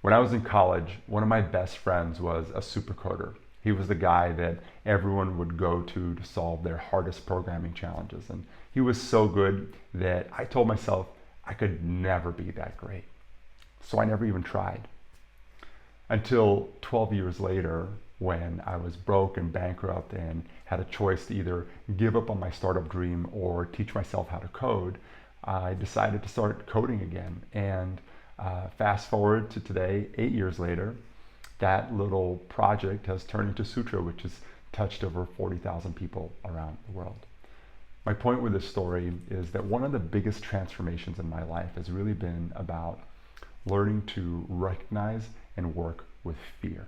When I was in college, one of my best friends was a supercoder. He was the guy that everyone would go to solve their hardest programming challenges. And he was so good that I told myself I could never be that great. So I never even tried. Until 12 years later, when I was broke and bankrupt and had a choice to either give up on my startup dream or teach myself how to code, I decided to start coding again. And fast forward to today, 8 years later, that little project has turned into Sutra, which has touched over 40,000 people around the world. My point with this story is that one of the biggest transformations in my life has really been about learning to recognize and work with fear.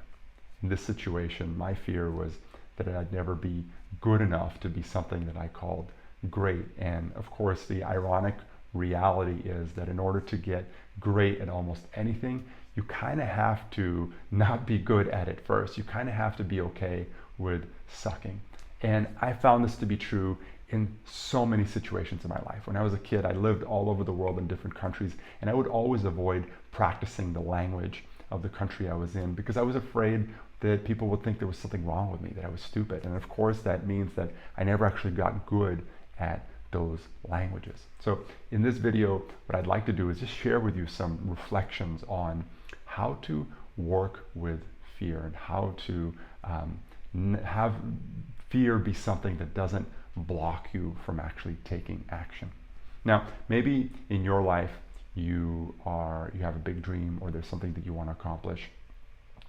In this situation, my fear was that I'd never be good enough to be something that I called great. And of course, the ironic reality is that in order to get great at almost anything, you kind of have to not be good at it first. You kind of have to be okay with sucking. And I found this to be true in so many situations in my life. When I was a kid, I lived all over the world in different countries, and I would always avoid practicing the language of the country I was in because I was afraid that people would think there was something wrong with me, that I was stupid. And of course, that means that I never actually got good at those languages. So in this video, what I'd like to do is just share with you some reflections on how to work with fear and how to have fear be something that doesn't block you from actually taking action. Now, maybe in your life you have a big dream or there's something that you want to accomplish.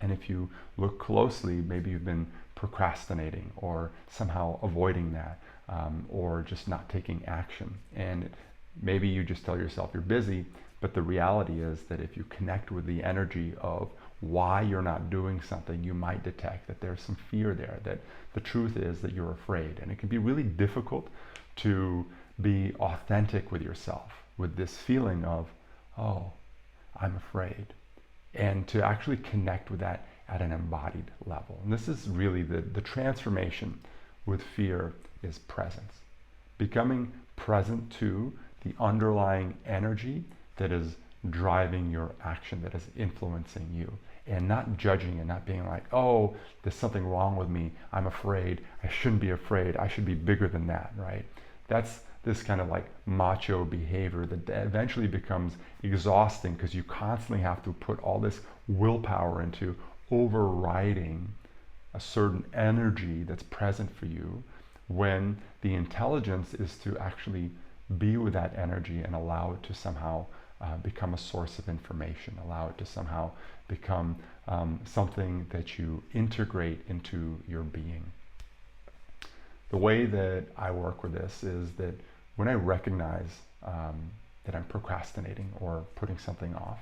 And if you look closely, maybe you've been procrastinating or somehow avoiding that, or just not taking action. And maybe you just tell yourself you're busy, but the reality is that if you connect with the energy of why you're not doing something, you might detect that there's some fear there, that the truth is that you're afraid. And it can be really difficult to be authentic with yourself, with this feeling of, oh, I'm afraid. And to actually connect with that at an embodied level. And this is really the transformation with fear is presence. Becoming present to the underlying energy that is driving your action, that is influencing you, and not judging and not being like, oh, there's something wrong with me, I'm afraid, I shouldn't be afraid, I should be bigger than that, right? That's this kind of like macho behavior that eventually becomes exhausting because you constantly have to put all this willpower into overriding a certain energy that's present for you, when the intelligence is to actually be with that energy and allow it to somehow become a source of information, allow it to somehow become something that you integrate into your being. The way that I work with this is that when I recognize that I'm procrastinating or putting something off,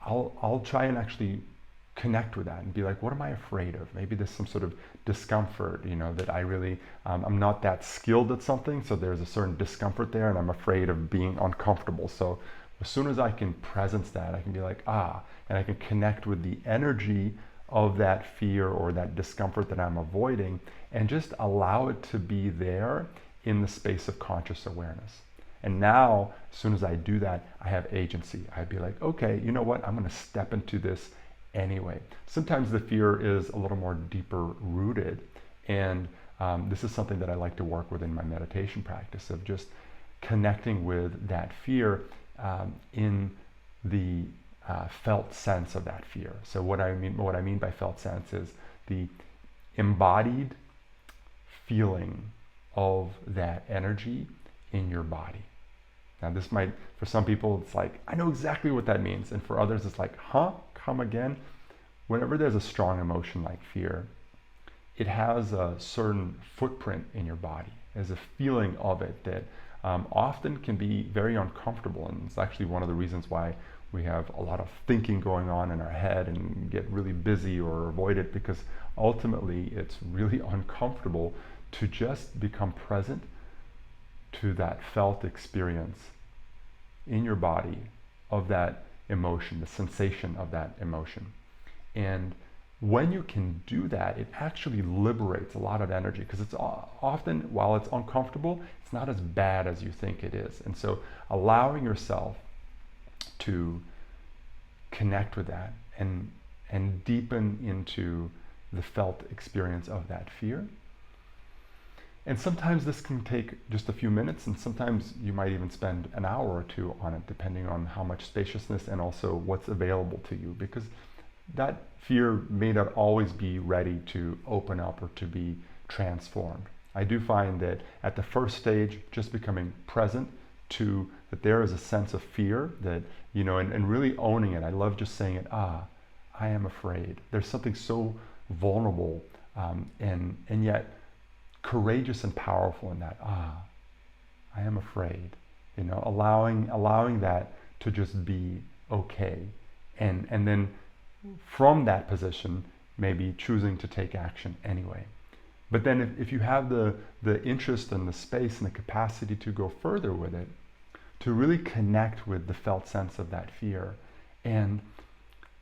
I'll try and actually connect with that and be like, what am I afraid of? Maybe there's some sort of discomfort, that I really, I'm not that skilled at something, so there's a certain discomfort there and I'm afraid of being uncomfortable. So as soon as I can presence that, I can be like, and I can connect with the energy of that fear or that discomfort that I'm avoiding and just allow it to be there in the space of conscious awareness. And now, as soon as I do that, I have agency. I'd be like, okay, you know what? I'm going to step into this anyway. Sometimes the fear is a little more deeper rooted. And this is something that I like to work with in my meditation practice of just connecting with that fear in the felt sense of that fear. So what I mean by felt sense is the embodied feeling of that energy in your body. Now this might, for some people, it's like, I know exactly what that means. And for others, it's like, huh? Come again? Whenever there's a strong emotion like fear, it has a certain footprint in your body. There's a feeling of it that often can be very uncomfortable. And it's actually one of the reasons why we have a lot of thinking going on in our head and get really busy or avoid it, because ultimately it's really uncomfortable to just become present to that felt experience in your body of that emotion, the sensation of that emotion. And when you can do that, it actually liberates a lot of energy, because it's often, while it's uncomfortable, it's not as bad as you think it is. And so allowing yourself to connect with that and deepen into the felt experience of that fear. And sometimes this can take just a few minutes, and sometimes you might even spend an hour or two on it, depending on how much spaciousness and also what's available to you, because that fear may not always be ready to open up or to be transformed. I do find that at the first stage, just becoming present to that there is a sense of fear that, and really owning it. I love just saying it, I am afraid. There's something so vulnerable and yet courageous and powerful in that. I am afraid. Allowing that to just be okay. And then from that position, maybe choosing to take action anyway. But then if you have the interest and the space and the capacity to go further with it, to really connect with the felt sense of that fear. And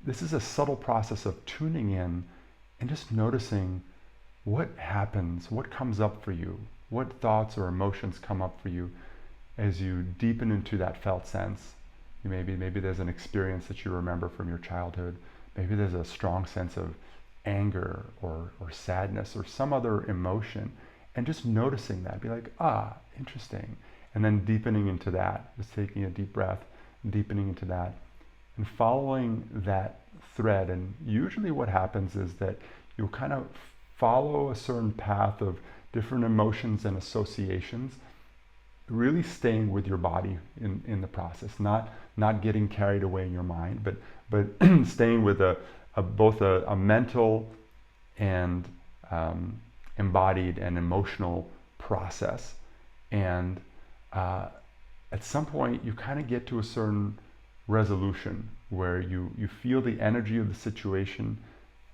this is a subtle process of tuning in and just noticing what happens, what comes up for you, what thoughts or emotions come up for you as you deepen into that felt sense. Maybe there's an experience that you remember from your childhood. Maybe there's a strong sense of anger or sadness or some other emotion, and just noticing that. Be like, interesting. And then deepening into that, just taking a deep breath, deepening into that, and following that thread. And usually what happens is that you'll kind of follow a certain path of different emotions and associations, really staying with your body in the process, not getting carried away in your mind, but staying with both a mental and embodied and emotional process. And at some point you kind of get to a certain resolution where you feel the energy of the situation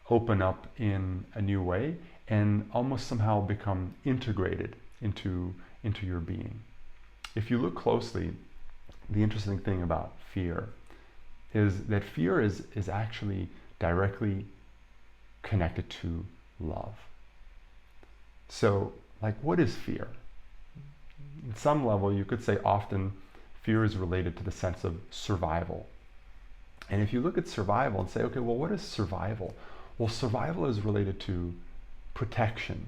open up in a new way and almost somehow become integrated into your being. If you look closely, the interesting thing about fear is that fear is actually directly connected to love. So, what is fear? At some level, you could say often fear is related to the sense of survival. And if you look at survival and say, okay, well, what is survival? Well, survival is related to protection,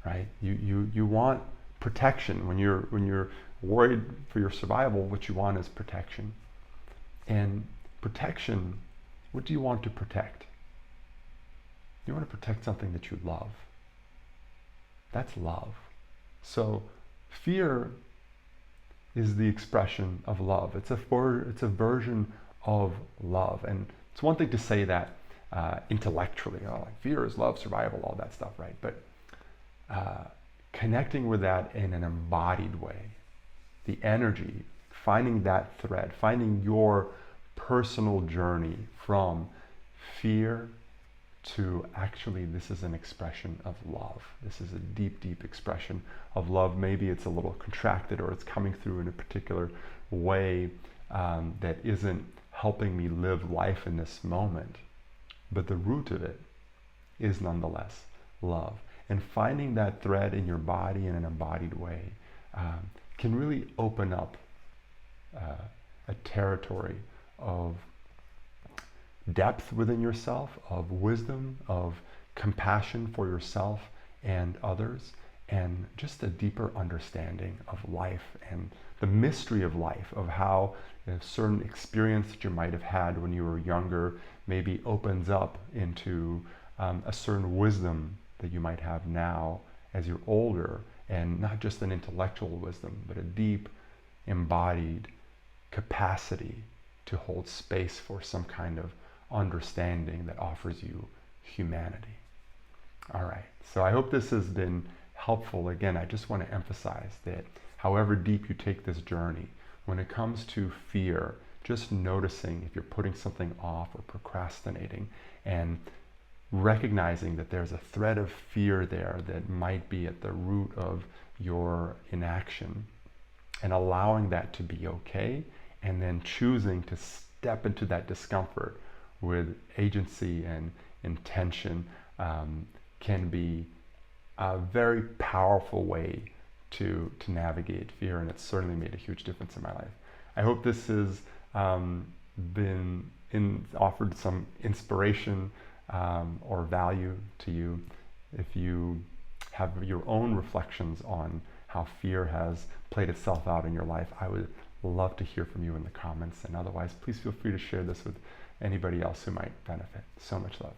right? You want protection. When you're worried for your survival, what you want is protection. And protection, what do you want to protect? You want to protect something that you love. That's love. So fear is the expression of love. It's a version of love. And it's one thing to say that intellectually, fear is love, survival, all that stuff, right? But connecting with that in an embodied way, the energy, finding that thread, finding your personal journey from fear to actually this is an expression of love. This is a deep, deep expression of love. Maybe it's a little contracted or it's coming through in a particular way that isn't helping me live life in this moment. But the root of it is nonetheless love. And finding that thread in your body in an embodied way can really open up a territory of depth within yourself, of wisdom, of compassion for yourself and others, and just a deeper understanding of life and the mystery of life, of how a certain experience that you might have had when you were younger maybe opens up into a certain wisdom that you might have now as you're older, and not just an intellectual wisdom, but a deep, embodied capacity to hold space for some kind of understanding that offers you humanity. All right, so I hope this has been helpful. Again, I just want to emphasize that however deep you take this journey, when it comes to fear, just noticing if you're putting something off or procrastinating, and recognizing that there's a thread of fear there that might be at the root of your inaction, and allowing that to be okay, and then choosing to step into that discomfort with agency and intention can be a very powerful way to navigate fear, and it's certainly made a huge difference in my life. I hope this has been offered some inspiration or value to you, if you have your own reflections on how fear has played itself out in your life, I would love to hear from you in the comments. And otherwise, please feel free to share this with anybody else who might benefit. So much love.